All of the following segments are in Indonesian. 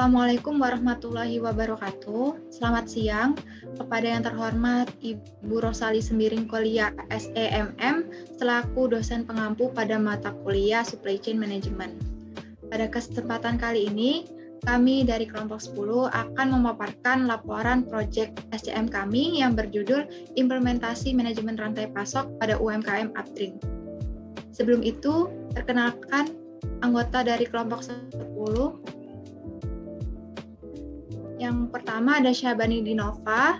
Assalamualaikum warahmatullahi wabarakatuh. Selamat siang kepada yang terhormat Ibu Rosali Sembiring Kuliah SEMM selaku dosen pengampu pada mata kuliah Supply Chain Management. Pada kesempatan kali ini, kami dari kelompok 10 akan memaparkan laporan proyek SCM kami yang berjudul Implementasi Manajemen Rantai Pasok pada UMKM Upstream. Sebelum itu, perkenalkan anggota dari kelompok 10. Yang pertama ada Syahbani Dinova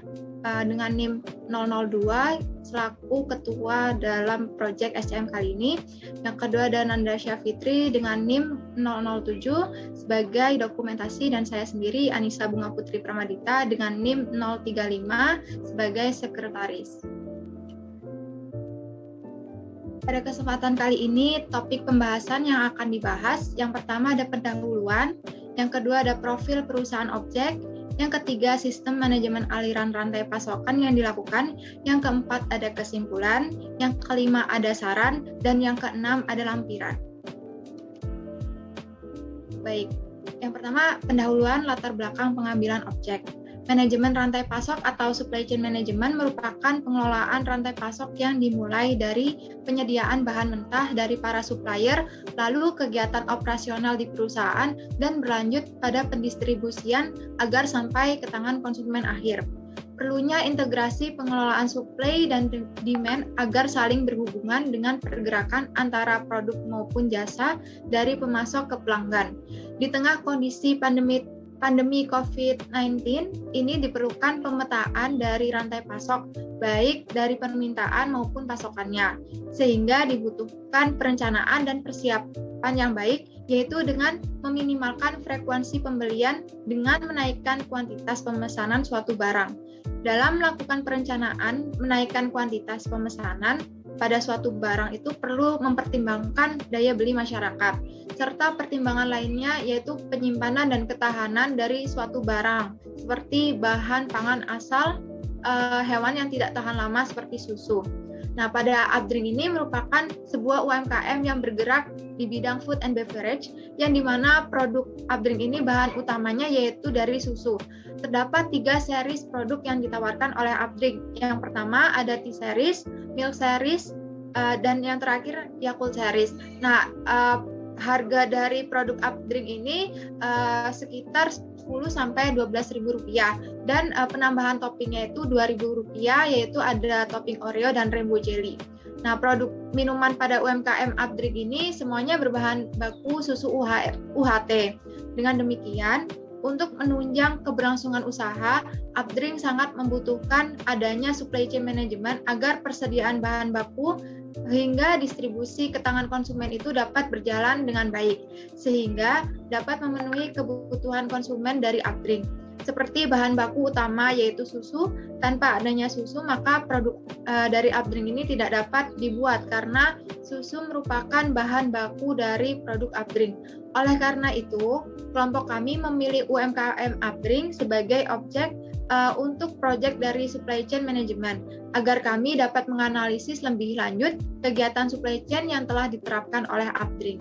dengan NIM 002 selaku ketua dalam proyek SCM kali ini. Yang kedua ada Nanda Syafitri dengan NIM 007 sebagai dokumentasi, dan saya sendiri Anissa Bunga Putri Pramadita dengan NIM 035 sebagai sekretaris. Pada kesempatan kali ini topik pembahasan yang akan dibahas, yang pertama ada pendahuluan, yang kedua ada profil perusahaan objek, yang ketiga sistem manajemen aliran rantai pasokan yang dilakukan, yang keempat ada kesimpulan, yang kelima ada saran, dan yang keenam ada lampiran. Baik, yang pertama pendahuluan latar belakang pengambilan objek. Manajemen rantai pasok atau supply chain management merupakan pengelolaan rantai pasok yang dimulai dari penyediaan bahan mentah dari para supplier, lalu kegiatan operasional di perusahaan, dan berlanjut pada pendistribusian agar sampai ke tangan konsumen akhir. Perlunya integrasi pengelolaan supply dan demand agar saling berhubungan dengan pergerakan antara produk maupun jasa dari pemasok ke pelanggan. Di tengah kondisi pandemi COVID-19 ini diperlukan pemetaan dari rantai pasok, baik dari permintaan maupun pasokannya, sehingga dibutuhkan perencanaan dan persiapan yang baik, yaitu dengan meminimalkan frekuensi pembelian dengan menaikkan kuantitas pemesanan suatu barang. Dalam melakukan perencanaan menaikkan kuantitas pemesanan pada suatu barang itu perlu mempertimbangkan daya beli masyarakat, serta pertimbangan lainnya yaitu penyimpanan dan ketahanan dari suatu barang, seperti bahan pangan asal hewan yang tidak tahan lama seperti susu. Nah, pada Upstream ini merupakan sebuah UMKM yang bergerak di bidang food and beverage, yang dimana produk Upstream ini bahan utamanya yaitu dari susu. Terdapat 3 series produk yang ditawarkan oleh Upstream. Yang pertama ada Tea Series, Milk Series, dan yang terakhir Yakult Series. Nah, harga dari produk Upstream ini sekitar 10-12 ribu rupiah, dan penambahan toppingnya itu 2.000 rupiah, yaitu ada topping Oreo dan Rainbow Jelly. Nah, produk minuman pada UMKM Upstream ini semuanya berbahan baku susu UHT. Dengan demikian, untuk menunjang keberlangsungan usaha, Upstream sangat membutuhkan adanya supply chain management agar persediaan bahan baku hingga distribusi ke tangan konsumen itu dapat berjalan dengan baik, sehingga dapat memenuhi kebutuhan konsumen dari Upstream. Seperti bahan baku utama yaitu susu, tanpa adanya susu maka produk dari Upstream ini tidak dapat dibuat karena susu merupakan bahan baku dari produk Upstream. Oleh karena itu, kelompok kami memilih UMKM Upstream sebagai objek untuk proyek dari supply chain management, agar kami dapat menganalisis lebih lanjut kegiatan supply chain yang telah diterapkan oleh Upstream.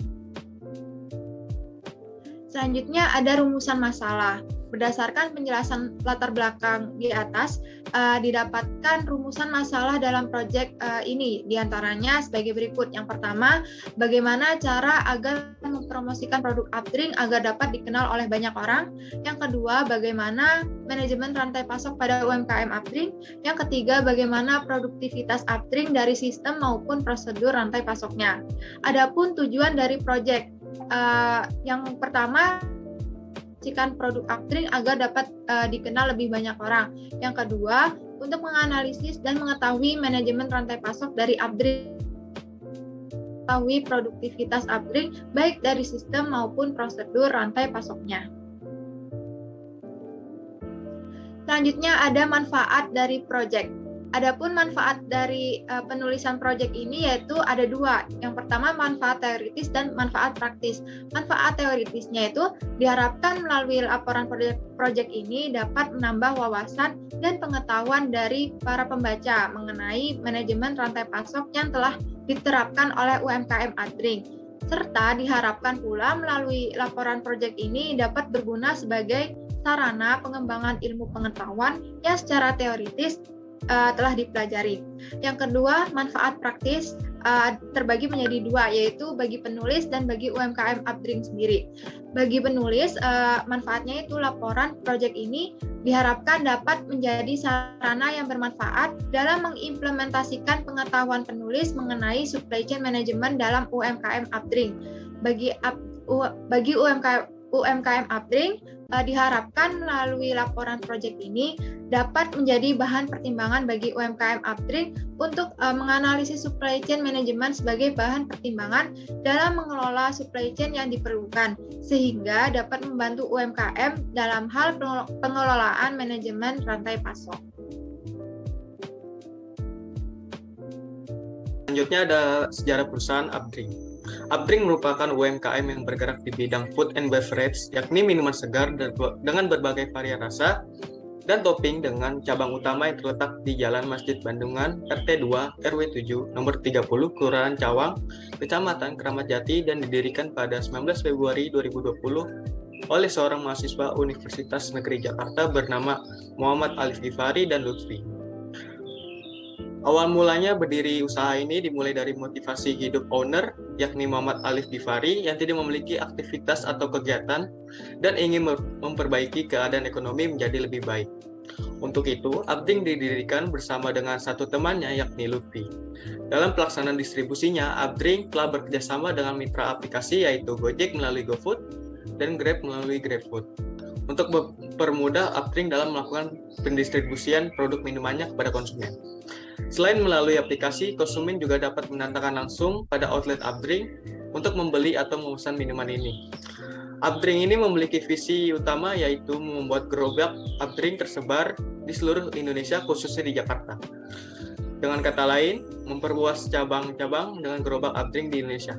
Selanjutnya ada rumusan masalah. Berdasarkan penjelasan latar belakang di atas, didapatkan rumusan masalah dalam proyek ini, diantaranya sebagai berikut. Yang pertama, bagaimana cara agar mempromosikan produk Upstream agar dapat dikenal oleh banyak orang. Yang kedua, bagaimana manajemen rantai pasok pada UMKM Upstream. Yang ketiga, bagaimana produktivitas Upstream dari sistem maupun prosedur rantai pasoknya. Adapun tujuan dari proyek, yang pertama, mempromosikan produk Upstream agar dapat dikenal lebih banyak orang. Yang kedua, untuk menganalisis dan mengetahui manajemen rantai pasok dari Upstream, mengetahui produktivitas Upstream baik dari sistem maupun prosedur rantai pasoknya. Selanjutnya ada manfaat dari proyek. Adapun manfaat dari penulisan proyek ini yaitu ada 2. Yang pertama manfaat teoritis dan manfaat praktis. Manfaat teoritisnya itu diharapkan melalui laporan proyek ini dapat menambah wawasan dan pengetahuan dari para pembaca mengenai manajemen rantai pasok yang telah diterapkan oleh UMKM Upstream. Serta diharapkan pula melalui laporan proyek ini dapat berguna sebagai sarana pengembangan ilmu pengetahuan yang secara teoritis telah dipelajari. Yang kedua, manfaat praktis terbagi menjadi dua, yaitu bagi penulis dan bagi UMKM Updring sendiri. Bagi penulis, manfaatnya itu laporan proyek ini diharapkan dapat menjadi sarana yang bermanfaat dalam mengimplementasikan pengetahuan penulis mengenai supply chain management dalam UMKM Updring. Bagi UMKM Updring, diharapkan melalui laporan proyek ini dapat menjadi bahan pertimbangan bagi UMKM Updring untuk menganalisis supply chain management sebagai bahan pertimbangan dalam mengelola supply chain yang diperlukan, sehingga dapat membantu UMKM dalam hal pengelolaan manajemen rantai pasok. Selanjutnya ada sejarah perusahaan Updring. Updring merupakan UMKM yang bergerak di bidang food and beverage, yakni minuman segar dengan berbagai varian rasa dan topping dengan cabang utama yang terletak di Jalan Masjid Bandungan, RT 2, RW 7, nomor 30, Kelurahan Cawang, Kecamatan Keramat Jati, dan didirikan pada 19 Februari 2020 oleh seorang mahasiswa Universitas Negeri Jakarta bernama Muhammad Alif Gifari dan Lutfi. Awal mulanya berdiri usaha ini dimulai dari motivasi hidup owner, yakni Muhammad Alif Gifari, yang tidak memiliki aktivitas atau kegiatan dan ingin memperbaiki keadaan ekonomi menjadi lebih baik. Untuk itu, Updring didirikan bersama dengan satu temannya, yakni Lutfi. Dalam pelaksanaan distribusinya, Updring telah bekerjasama dengan mitra aplikasi yaitu Gojek melalui GoFood dan Grab melalui GrabFood. Untuk mempermudah Updring dalam melakukan pendistribusian produk minumannya kepada konsumen. Selain melalui aplikasi, konsumen juga dapat menanyakan langsung pada outlet Updring untuk membeli atau memesan minuman ini. Updring ini memiliki visi utama yaitu membuat gerobak Updring tersebar di seluruh Indonesia, khususnya di Jakarta. Dengan kata lain, memperluas cabang-cabang dengan gerobak Updring di Indonesia.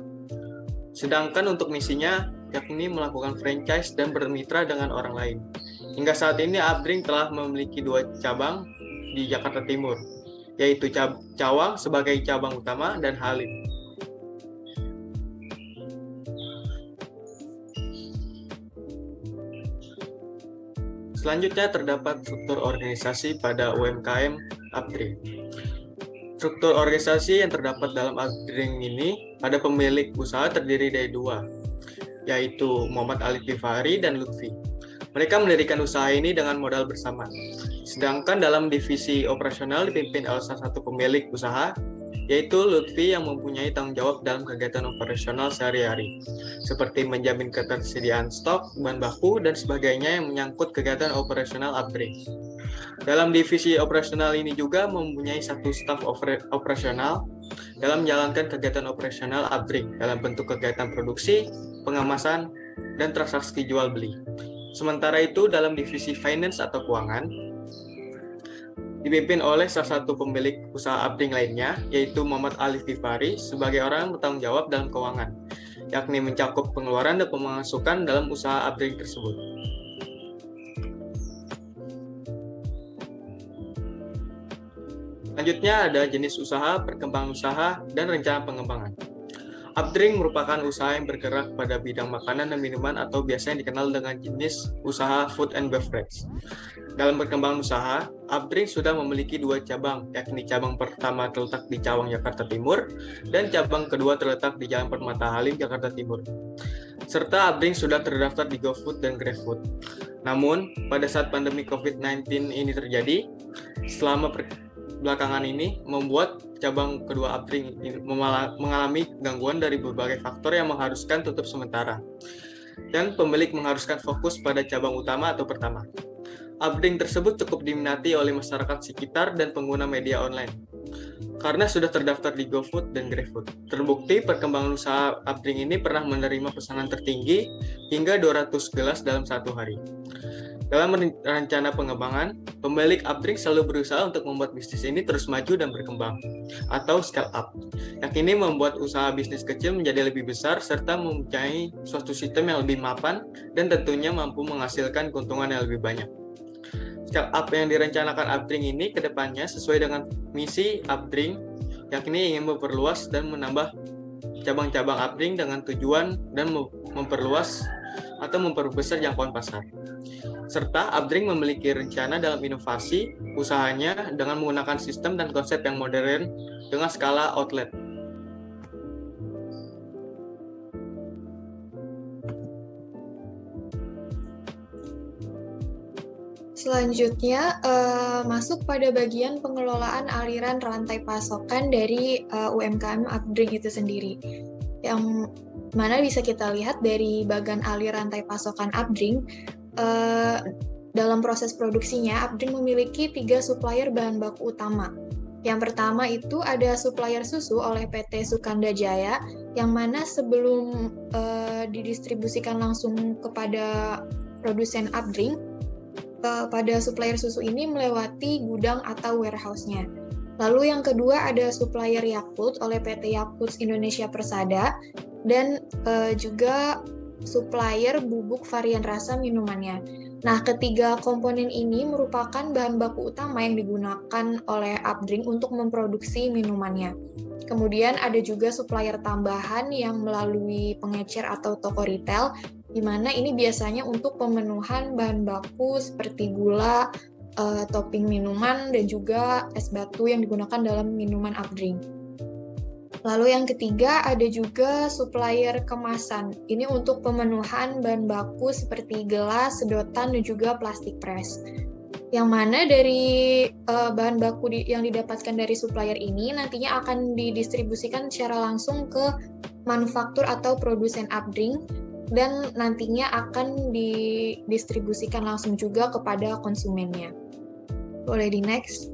Sedangkan untuk misinya, yakni melakukan franchise dan bermitra dengan orang lain. Hingga saat ini, Updring telah memiliki 2 cabang di Jakarta Timur, yaitu Cawang sebagai cabang utama dan Halim. Selanjutnya terdapat struktur organisasi pada UMKM Updring. Struktur organisasi yang terdapat dalam Updring ini pada pemilik usaha terdiri dari 2, yaitu Muhammad Alif Gifari dan Lutfi. Mereka mendirikan usaha ini dengan modal bersama. Sedangkan dalam divisi operasional dipimpin oleh salah satu pemilik usaha, yaitu Lutfi yang mempunyai tanggung jawab dalam kegiatan operasional sehari-hari, seperti menjamin ketersediaan stok, bahan baku, dan sebagainya yang menyangkut kegiatan operasional Updring. Dalam divisi operasional ini juga mempunyai satu staf operasional dalam menjalankan kegiatan operasional Updring dalam bentuk kegiatan produksi, pengemasan, dan transaksi jual beli. Sementara itu, dalam divisi finance atau keuangan, dipimpin oleh salah satu pemilik usaha Updring lainnya, yaitu Muhammad Alif Gifari, sebagai orang yang bertanggung jawab dalam keuangan, yakni mencakup pengeluaran dan pemasukan dalam usaha Updring tersebut. Selanjutnya ada jenis usaha, perkembangan usaha, dan rencana pengembangan. Updring merupakan usaha yang bergerak pada bidang makanan dan minuman atau biasanya dikenal dengan jenis usaha food and beverage. Dalam perkembangan usaha, Updring sudah memiliki 2 cabang, yakni cabang pertama terletak di Cawang, Jakarta Timur, dan cabang kedua terletak di Jalan Permata Halim, Jakarta Timur. Serta Updring sudah terdaftar di GoFood dan GrabFood. Namun, pada saat pandemi COVID-19 ini terjadi, selama belakangan ini membuat cabang kedua Updring mengalami gangguan dari berbagai faktor yang mengharuskan tutup sementara, dan pemilik mengharuskan fokus pada cabang utama atau pertama. Updring tersebut cukup diminati oleh masyarakat sekitar dan pengguna media online, karena sudah terdaftar di GoFood dan GrabFood. Terbukti perkembangan usaha Updring ini pernah menerima pesanan tertinggi hingga 200 gelas dalam 1 hari. Dalam rencana pengembangan, pemilik Updring selalu berusaha untuk membuat bisnis ini terus maju dan berkembang, atau scale up. Yang ini membuat usaha bisnis kecil menjadi lebih besar serta mempunyai suatu sistem yang lebih mapan dan tentunya mampu menghasilkan keuntungan yang lebih banyak. Scale up yang direncanakan Updring ini ke depannya sesuai dengan misi Updring, yakni ingin memperluas dan menambah cabang-cabang Updrink dengan tujuan dan memperluas atau memperbesar jangkauan pasar. Serta Updrink memiliki rencana dalam inovasi usahanya dengan menggunakan sistem dan konsep yang modern dengan skala outlet. Selanjutnya, masuk pada bagian pengelolaan aliran rantai pasokan dari UMKM Updrink itu sendiri. Yang mana bisa kita lihat dari bagian aliran rantai pasokan Updrink, dalam proses produksinya, Updrink memiliki 3 supplier bahan baku utama. Yang pertama itu ada supplier susu oleh PT Sukanda Jaya, yang mana sebelum didistribusikan langsung kepada produsen Updrink, pada supplier susu ini melewati gudang atau warehouse-nya. Lalu yang kedua ada supplier Yakult oleh PT Yakult Indonesia Persada, dan juga supplier bubuk varian rasa minumannya. Nah, ketiga komponen ini merupakan bahan baku utama yang digunakan oleh Updrink untuk memproduksi minumannya. Kemudian ada juga supplier tambahan yang melalui pengecer atau toko retail, di mana ini biasanya untuk pemenuhan bahan baku seperti gula, topping minuman, dan juga es batu yang digunakan dalam minuman Updrink. Lalu yang ketiga ada juga supplier kemasan. Ini untuk pemenuhan bahan baku seperti gelas, sedotan, dan juga plastik press. Yang mana dari bahan baku yang didapatkan dari supplier ini nantinya akan didistribusikan secara langsung ke manufaktur atau produsen Updrink, dan nantinya akan didistribusikan langsung juga kepada konsumennya. Boleh di next.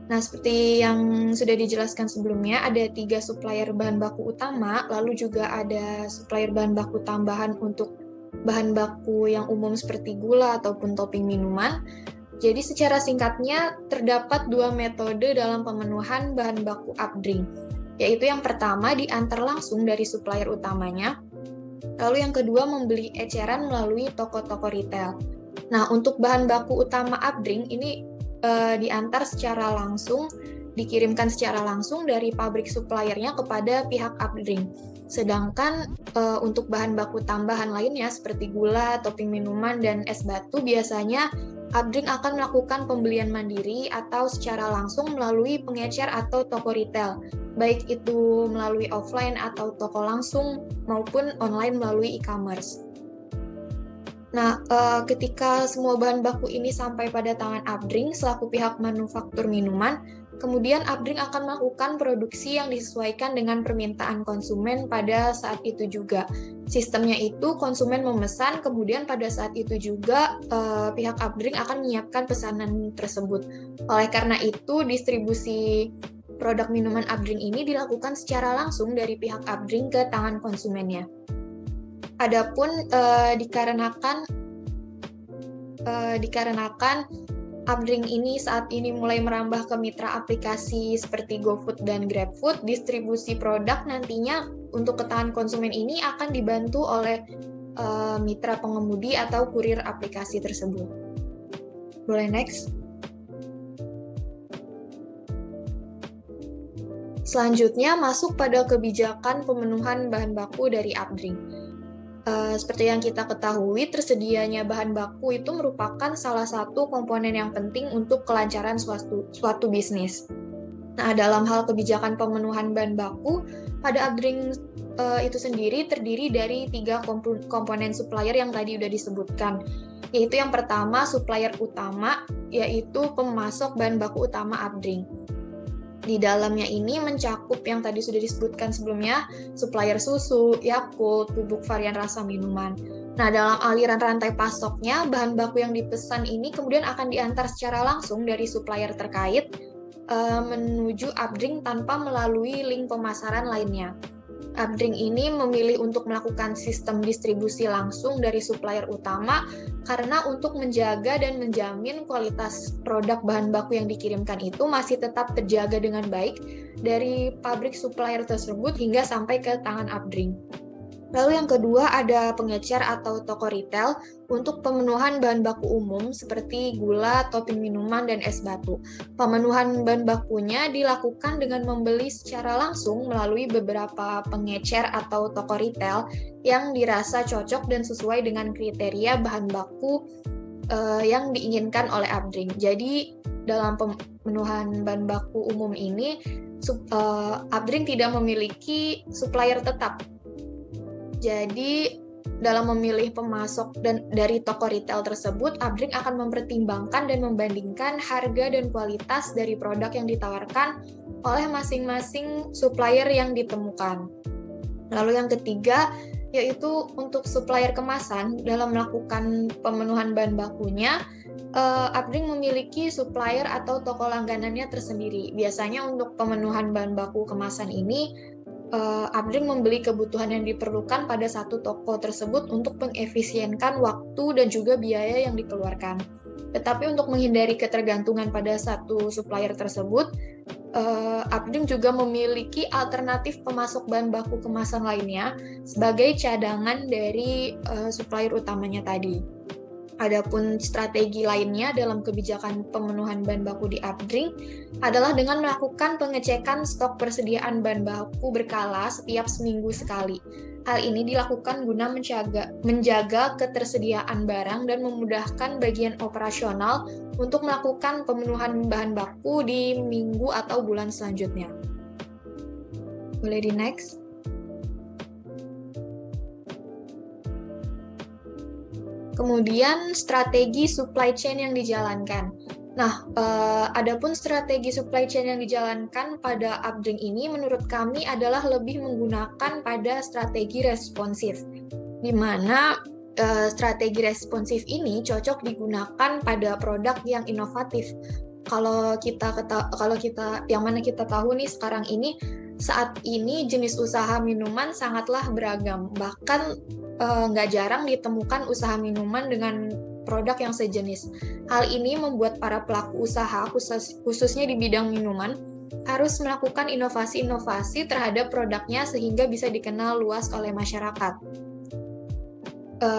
Nah, seperti yang sudah dijelaskan sebelumnya, ada 3 supplier bahan baku utama, lalu juga ada supplier bahan baku tambahan untuk bahan baku yang umum seperti gula ataupun topping minuman. Jadi secara singkatnya, terdapat 2 metode dalam pemenuhan bahan baku Updrink, yaitu yang pertama diantar langsung dari supplier utamanya, lalu yang kedua membeli eceran melalui toko-toko retail. Nah, untuk bahan baku utama Updrink ini diantar secara langsung, dikirimkan secara langsung dari pabrik suppliernya kepada pihak Updrink. Sedangkan untuk bahan baku tambahan lainnya seperti gula, topping minuman, dan es batu biasanya Updrink akan melakukan pembelian mandiri atau secara langsung melalui pengecer atau toko retail, baik itu melalui offline atau toko langsung maupun online melalui e-commerce. Nah, ketika semua bahan baku ini sampai pada tangan Updrink selaku pihak manufaktur minuman, kemudian Updrink akan melakukan produksi yang disesuaikan dengan permintaan konsumen pada saat itu juga. Sistemnya itu konsumen memesan, kemudian pada saat itu juga pihak Updrink akan menyiapkan pesanan tersebut. Oleh karena itu, distribusi produk minuman Updrink ini dilakukan secara langsung dari pihak Updrink ke tangan konsumennya. Adapun dikarenakan Updrink ini saat ini mulai merambah ke mitra aplikasi seperti GoFood dan GrabFood, distribusi produk nantinya untuk ke tangan konsumen ini akan dibantu oleh mitra pengemudi atau kurir aplikasi tersebut. Boleh next. Selanjutnya masuk pada kebijakan pemenuhan bahan baku dari Updrink. Seperti yang kita ketahui, tersedianya bahan baku itu merupakan salah satu komponen yang penting untuk kelancaran suatu bisnis. Nah, dalam hal kebijakan pemenuhan bahan baku, pada Updrink itu sendiri terdiri dari 3 komponen supplier yang tadi sudah disebutkan, yaitu yang pertama supplier utama, yaitu pemasok bahan baku utama Updrink. Di dalamnya ini mencakup yang tadi sudah disebutkan sebelumnya, supplier susu, Yakult, bubuk varian rasa minuman. Nah, dalam aliran rantai pasoknya, bahan baku yang dipesan ini kemudian akan diantar secara langsung dari supplier terkait menuju Updrink tanpa melalui link pemasaran lainnya. Updrink ini memilih untuk melakukan sistem distribusi langsung dari supplier utama karena untuk menjaga dan menjamin kualitas produk bahan baku yang dikirimkan itu masih tetap terjaga dengan baik dari pabrik supplier tersebut hingga sampai ke tangan Updrink. Lalu yang kedua ada pengecer atau toko retail untuk pemenuhan bahan baku umum seperti gula, topping minuman, dan es batu. Pemenuhan bahan bakunya dilakukan dengan membeli secara langsung melalui beberapa pengecer atau toko retail yang dirasa cocok dan sesuai dengan kriteria bahan baku yang diinginkan oleh Abdring. Jadi dalam pemenuhan bahan baku umum ini, Abdring tidak memiliki supplier tetap. Jadi dalam memilih pemasok dari toko retail tersebut, Abdring akan mempertimbangkan dan membandingkan harga dan kualitas dari produk yang ditawarkan oleh masing-masing supplier yang ditemukan. Lalu yang ketiga, yaitu untuk supplier kemasan. Dalam melakukan pemenuhan bahan bakunya, Abdring memiliki supplier atau toko langganannya tersendiri. Biasanya untuk pemenuhan bahan baku kemasan ini, Abdring membeli kebutuhan yang diperlukan pada satu toko tersebut untuk mengefisienkan waktu dan juga biaya yang dikeluarkan. Tetapi untuk menghindari ketergantungan pada satu supplier tersebut, Abdring juga memiliki alternatif pemasok bahan baku kemasan lainnya sebagai cadangan dari supplier utamanya tadi. Adapun strategi lainnya dalam kebijakan pemenuhan bahan baku di Abdring adalah dengan melakukan pengecekan stok persediaan bahan baku berkala setiap seminggu sekali. Hal ini dilakukan guna menjaga ketersediaan barang dan memudahkan bagian operasional untuk melakukan pemenuhan bahan baku di minggu atau bulan selanjutnya. Boleh di next? Kemudian strategi supply chain yang dijalankan. Nah, adapun strategi supply chain yang dijalankan pada Abdring ini menurut kami adalah lebih menggunakan pada strategi responsif, di mana strategi responsif ini cocok digunakan pada produk yang inovatif. Kalau kita yang mana kita tahu nih sekarang ini, saat ini jenis usaha minuman sangatlah beragam, bahkan nggak jarang ditemukan usaha minuman dengan produk yang sejenis. Hal ini membuat para pelaku usaha, khususnya di bidang minuman, harus melakukan inovasi-inovasi terhadap produknya sehingga bisa dikenal luas oleh masyarakat.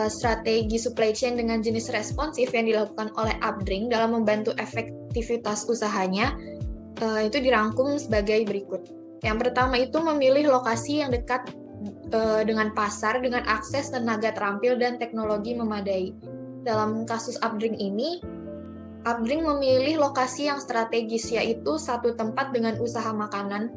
Strategi supply chain dengan jenis responsif yang dilakukan oleh Abdring dalam membantu efektivitas usahanya itu dirangkum sebagai berikut. Yang pertama itu memilih lokasi yang dekat dengan pasar dengan akses tenaga terampil dan teknologi memadai. Dalam kasus Abdring ini, Abdring memilih lokasi yang strategis, yaitu satu tempat dengan usaha makanan,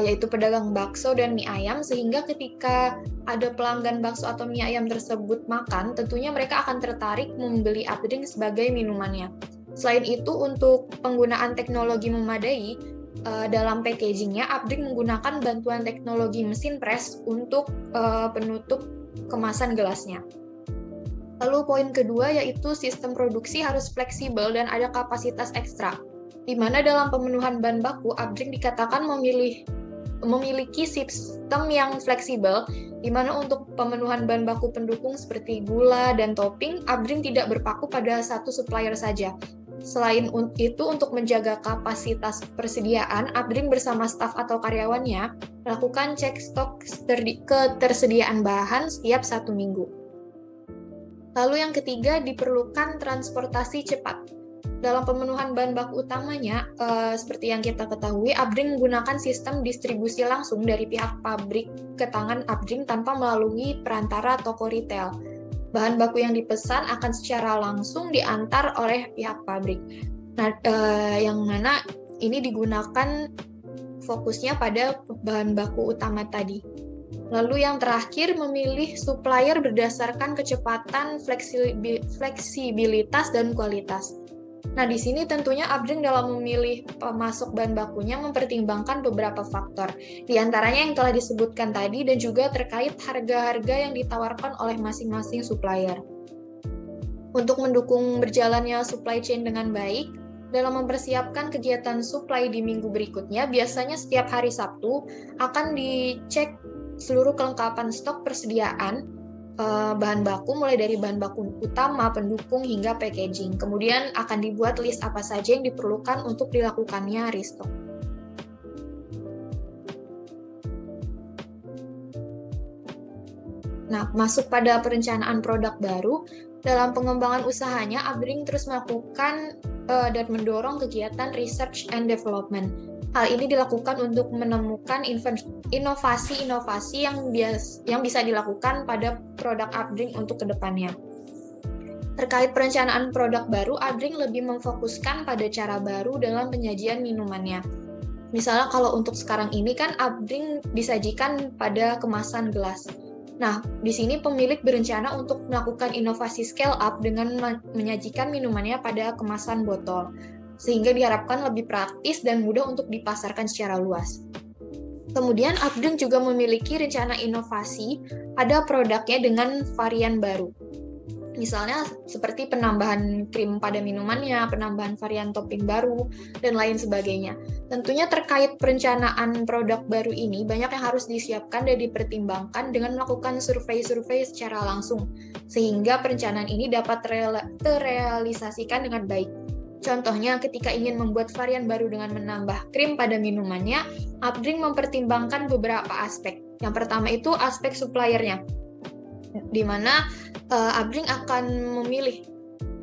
yaitu pedagang bakso dan mie ayam, sehingga ketika ada pelanggan bakso atau mie ayam tersebut makan, tentunya mereka akan tertarik membeli Abdring sebagai minumannya. Selain itu, untuk penggunaan teknologi memadai, dalam packagingnya, Abdring menggunakan bantuan teknologi mesin press untuk penutup kemasan gelasnya. Lalu poin kedua yaitu sistem produksi harus fleksibel dan ada kapasitas ekstra, di mana dalam pemenuhan bahan baku, Abdring dikatakan memiliki sistem yang fleksibel, di mana untuk pemenuhan bahan baku pendukung seperti gula dan topping, Abdring tidak berpaku pada satu supplier saja. Selain itu, untuk menjaga kapasitas persediaan, Abdring bersama staf atau karyawannya melakukan cek stok ketersediaan bahan setiap 1 minggu. Lalu yang ketiga, diperlukan transportasi cepat. Dalam pemenuhan bahan baku utamanya, seperti yang kita ketahui, Abdring menggunakan sistem distribusi langsung dari pihak pabrik ke tangan Abdring tanpa melalui perantara toko retail. Bahan baku yang dipesan akan secara langsung diantar oleh pihak pabrik. Nah, yang mana ini digunakan fokusnya pada bahan baku utama tadi. Lalu yang terakhir, memilih supplier berdasarkan kecepatan, fleksibilitas, dan kualitas. Nah, di sini tentunya Abdring dalam memilih pemasok bahan bakunya mempertimbangkan beberapa faktor, di antaranya yang telah disebutkan tadi dan juga terkait harga-harga yang ditawarkan oleh masing-masing supplier. Untuk mendukung berjalannya supply chain dengan baik, dalam mempersiapkan kegiatan supply di minggu berikutnya, biasanya setiap hari Sabtu akan dicek seluruh kelengkapan stok persediaan bahan baku, mulai dari bahan baku utama, pendukung, hingga packaging. Kemudian akan dibuat list apa saja yang diperlukan untuk dilakukannya restock. Nah, masuk pada perencanaan produk baru, dalam pengembangan usahanya, Updring terus melakukan dan mendorong kegiatan research and development. Hal ini dilakukan untuk menemukan inovasi-inovasi yang bisa dilakukan pada produk Updring untuk kedepannya. Terkait perencanaan produk baru, Updring lebih memfokuskan pada cara baru dalam penyajian minumannya. Misalnya kalau untuk sekarang ini kan Updring disajikan pada kemasan gelas. Nah, di sini pemilik berencana untuk melakukan inovasi scale up dengan menyajikan minumannya pada kemasan botol, sehingga diharapkan lebih praktis dan mudah untuk dipasarkan secara luas. Kemudian, Updring juga memiliki rencana inovasi pada produknya dengan varian baru. Misalnya seperti penambahan krim pada minumannya, penambahan varian topping baru, dan lain sebagainya. Tentunya terkait perencanaan produk baru ini, banyak yang harus disiapkan dan dipertimbangkan dengan melakukan survei-survei secara langsung, sehingga perencanaan ini dapat terrealisasikan dengan baik. Contohnya, ketika ingin membuat varian baru dengan menambah krim pada minumannya, Updring mempertimbangkan beberapa aspek. Yang pertama itu aspek suppliernya, di mana Updring akan memilih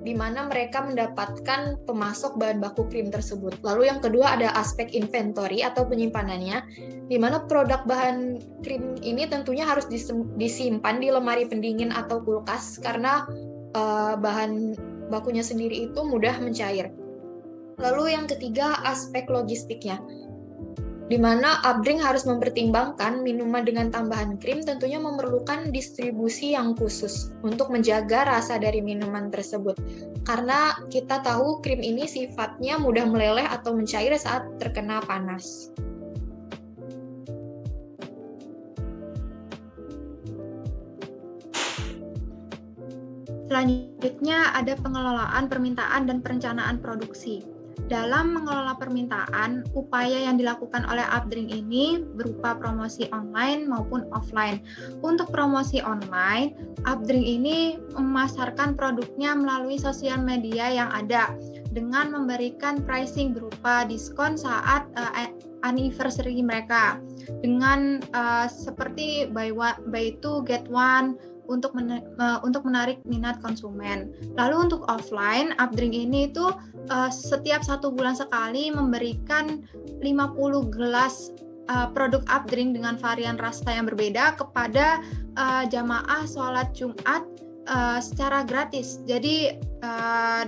di mana mereka mendapatkan pemasok bahan baku krim tersebut. Lalu yang kedua ada aspek inventory atau penyimpanannya, di mana produk bahan krim ini tentunya harus disimpan di lemari pendingin atau kulkas karena bahan bakunya sendiri itu mudah mencair. Lalu yang ketiga aspek logistiknya, di mana Updring harus mempertimbangkan minuman dengan tambahan krim tentunya memerlukan distribusi yang khusus untuk menjaga rasa dari minuman tersebut. Karena kita tahu krim ini sifatnya mudah meleleh atau mencair saat terkena panas. Selanjutnya ada pengelolaan permintaan dan perencanaan produksi. Dalam mengelola permintaan, upaya yang dilakukan oleh Updring ini berupa promosi online maupun offline. Untuk promosi online, Updring ini memasarkan produknya melalui sosial media yang ada dengan memberikan pricing berupa diskon saat anniversary mereka dengan seperti buy two get one untuk menarik minat konsumen. Lalu untuk offline, Updring ini itu setiap 1 bulan sekali memberikan 50 gelas produk Updring dengan varian rasa yang berbeda kepada jamaah sholat Jumat secara gratis. Jadi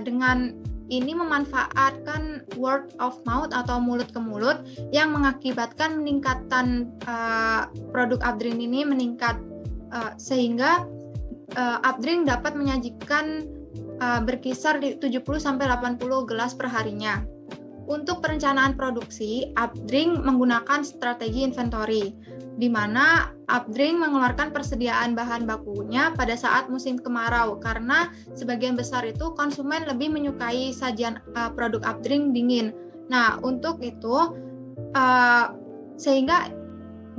dengan ini memanfaatkan word of mouth atau mulut ke mulut yang mengakibatkan peningkatan produk Updring ini meningkat sehingga Updring dapat menyajikan berkisar di 70-80 gelas per harinya. Untuk perencanaan produksi, Updring menggunakan strategi inventory, di mana Updring mengeluarkan persediaan bahan bakunya pada saat musim kemarau, karena sebagian besar itu konsumen lebih menyukai sajian produk Updring dingin. Nah, untuk itu, sehingga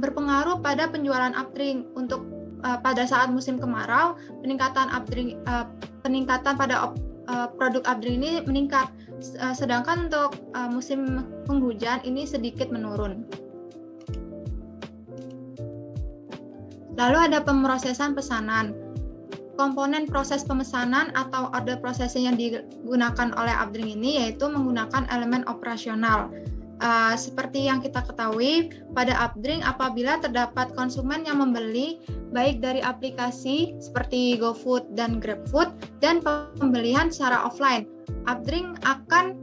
berpengaruh pada penjualan Updring. Untuk pada saat musim kemarau, peningkatan pada produk Updring ini meningkat, sedangkan untuk musim penghujan ini sedikit menurun. Lalu ada pemrosesan pesanan. Komponen proses pemesanan atau order processing yang digunakan oleh Updring ini yaitu menggunakan elemen operasional. Seperti yang kita ketahui, pada Updring apabila terdapat konsumen yang membeli baik dari aplikasi seperti GoFood dan GrabFood dan pembelian secara offline, Updring akan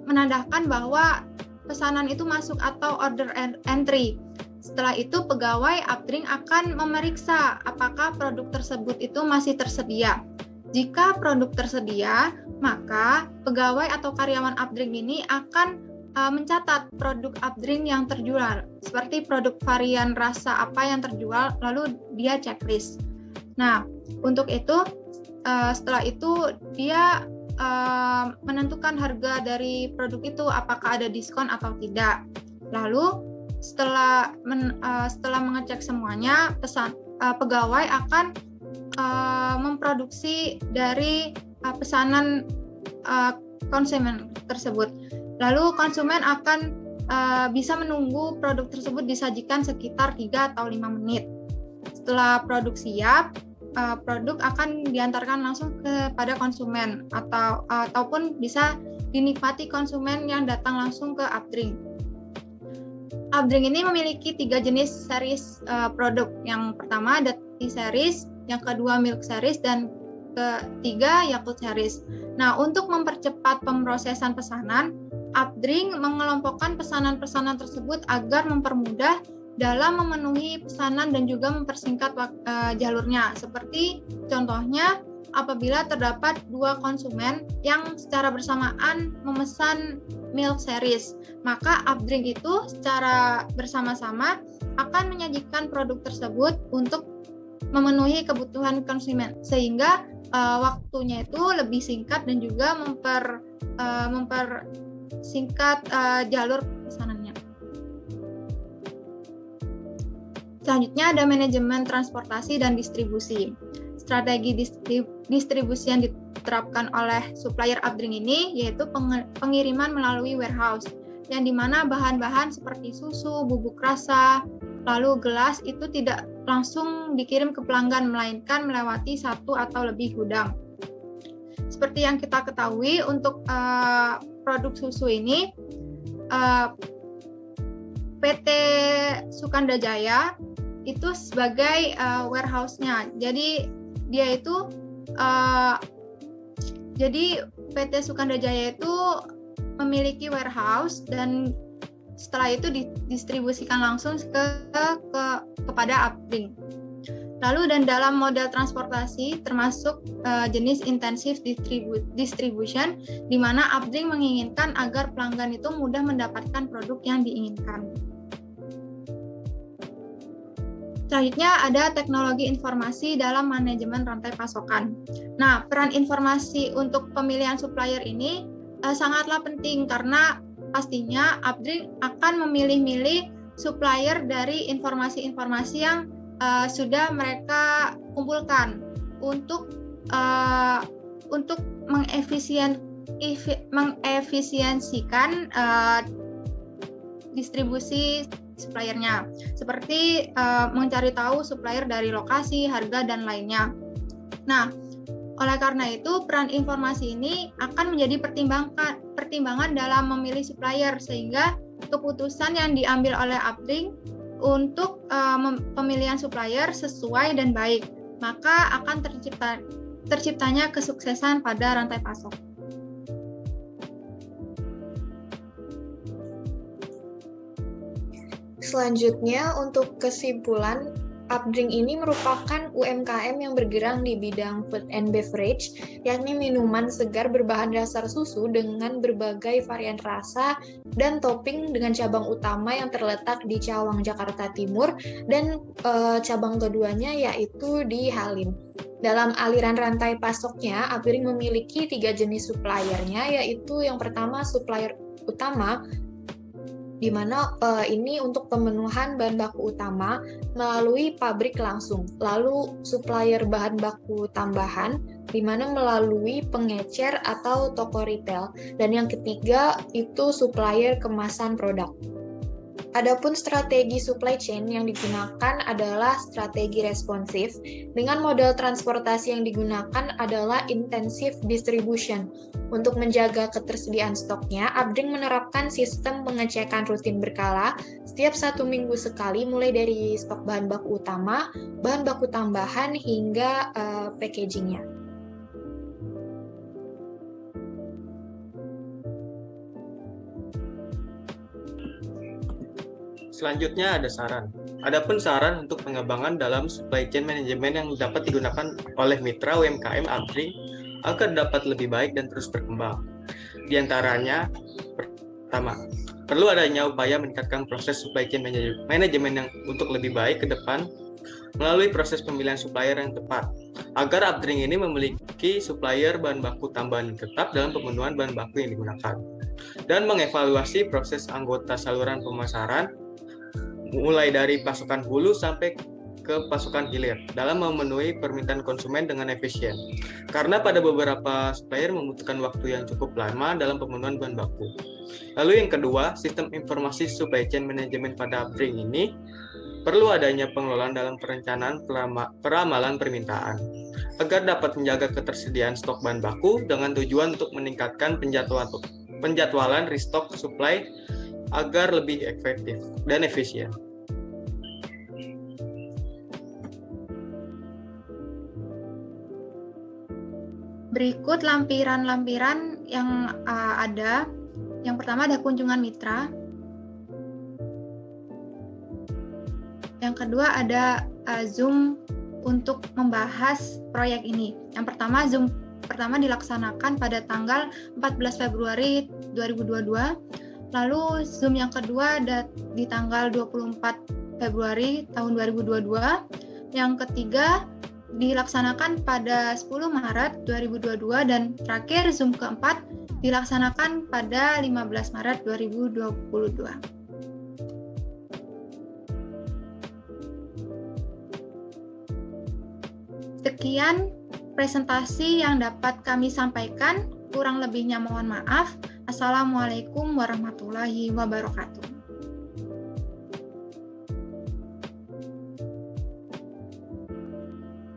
menandakan bahwa pesanan itu masuk atau order entry. Setelah itu pegawai Updring akan memeriksa apakah produk tersebut itu masih tersedia. Jika produk tersedia, maka pegawai atau karyawan Updring ini akan mencatat produk Updring yang terjual, seperti produk varian rasa apa yang terjual, lalu dia checklist. Nah, untuk itu, setelah itu dia menentukan harga dari produk itu, apakah ada diskon atau tidak. Lalu setelah mengecek semuanya, pegawai akan memproduksi dari pesanan konsumen tersebut. Lalu konsumen akan bisa menunggu produk tersebut disajikan sekitar 3 atau 5 menit. Setelah produk siap, produk akan diantarkan langsung kepada konsumen ataupun bisa dinikmati konsumen yang datang langsung ke Updrink. Updrink ini memiliki 3 jenis series produk. Yang pertama ada Tea Series, yang kedua Milk Series, dan ketiga Yakult Series. Nah, untuk mempercepat pemrosesan pesanan, Updrink mengelompokkan pesanan-pesanan tersebut agar mempermudah dalam memenuhi pesanan dan juga mempersingkat jalurnya. Seperti contohnya, apabila terdapat 2 konsumen yang secara bersamaan memesan Milk Series, maka Updrink itu secara bersama-sama akan menyajikan produk tersebut untuk memenuhi kebutuhan konsumen, sehingga waktunya itu lebih singkat dan juga mempersingkat jalur pesanannya. Selanjutnya ada manajemen transportasi dan distribusi. Strategi distribusi yang diterapkan oleh supplier Updrink ini yaitu pengiriman melalui warehouse, yang dimana bahan-bahan seperti susu, bubuk rasa, lalu gelas itu tidak langsung dikirim ke pelanggan, melainkan melewati 1 atau lebih gudang. Seperti yang kita ketahui, untuk produk susu ini PT Sukanda Jaya itu sebagai warehouse-nya. Jadi dia itu jadi PT Sukanda Jaya itu memiliki warehouse, dan setelah itu didistribusikan langsung kepada Updrink. Lalu dan dalam model transportasi termasuk jenis intensive distribution, di mana Updrink menginginkan agar pelanggan itu mudah mendapatkan produk yang diinginkan. Selanjutnya ada teknologi informasi dalam manajemen rantai pasokan. Nah, peran informasi untuk pemilihan supplier ini sangatlah penting, karena pastinya Updrink akan memilih-milih supplier dari informasi-informasi yang sudah mereka kumpulkan untuk mengefisiensikan distribusi suppliernya, seperti mencari tahu supplier dari lokasi, harga, dan lainnya. Nah, oleh karena itu peran informasi ini akan menjadi pertimbangan dalam memilih supplier, sehingga keputusan yang diambil oleh Updrink untuk pemilihan supplier sesuai dan baik, maka akan terciptanya kesuksesan pada rantai pasok. Selanjutnya, untuk kesimpulan, Updrink ini merupakan UMKM yang bergerak di bidang food and beverage, yakni minuman segar berbahan dasar susu dengan berbagai varian rasa dan topping, dengan cabang utama yang terletak di Cawang, Jakarta Timur, dan cabang keduanya yaitu di Halim. Dalam aliran rantai pasoknya, Updrink memiliki 3 jenis suppliernya, yaitu yang pertama supplier utama, di mana ini untuk pemenuhan bahan baku utama melalui pabrik langsung. Lalu supplier bahan baku tambahan, di mana melalui pengecer atau toko retail. Dan yang ketiga itu supplier kemasan produk. Adapun strategi supply chain yang digunakan adalah strategi responsif, dengan model transportasi yang digunakan adalah intensive distribution. Untuk menjaga ketersediaan stoknya, Updrink menerapkan sistem pengecekan rutin berkala setiap 1 minggu sekali, mulai dari stok bahan baku utama, bahan baku tambahan, hingga packagingnya. Selanjutnya ada saran. Adapun saran untuk pengembangan dalam supply chain management yang dapat digunakan oleh mitra UMKM Updrink agar dapat lebih baik dan terus berkembang. Di antaranya, pertama, perlu adanya upaya meningkatkan proses supply chain management yang untuk lebih baik ke depan melalui proses pemilihan supplier yang tepat, agar Updrink ini memiliki supplier bahan baku tambahan yang tetap dalam pemenuhan bahan baku yang digunakan, dan mengevaluasi proses anggota saluran pemasaran mulai dari pasokan hulu sampai ke pasokan hilir dalam memenuhi permintaan konsumen dengan efisien. Karena pada beberapa supplier membutuhkan waktu yang cukup lama dalam pemenuhan bahan baku. Lalu yang kedua, sistem informasi supply chain management pada Updrink ini perlu adanya pengelolaan dalam perencanaan peramalan permintaan agar dapat menjaga ketersediaan stok bahan baku dengan tujuan untuk meningkatkan penjadwalan restock supply agar lebih efektif dan efisien. Berikut lampiran-lampiran yang ada. Yang pertama ada kunjungan mitra. Yang kedua ada Zoom untuk membahas proyek ini. Yang pertama, Zoom pertama dilaksanakan pada tanggal 14 Februari 2022. Lalu Zoom yang kedua ada di tanggal 24 Februari tahun 2022. Yang ketiga dilaksanakan pada 10 Maret 2022 dan terakhir Zoom keempat dilaksanakan pada 15 Maret 2022. Sekian presentasi yang dapat kami sampaikan, kurang lebihnya mohon maaf. Assalamualaikum warahmatullahi wabarakatuh.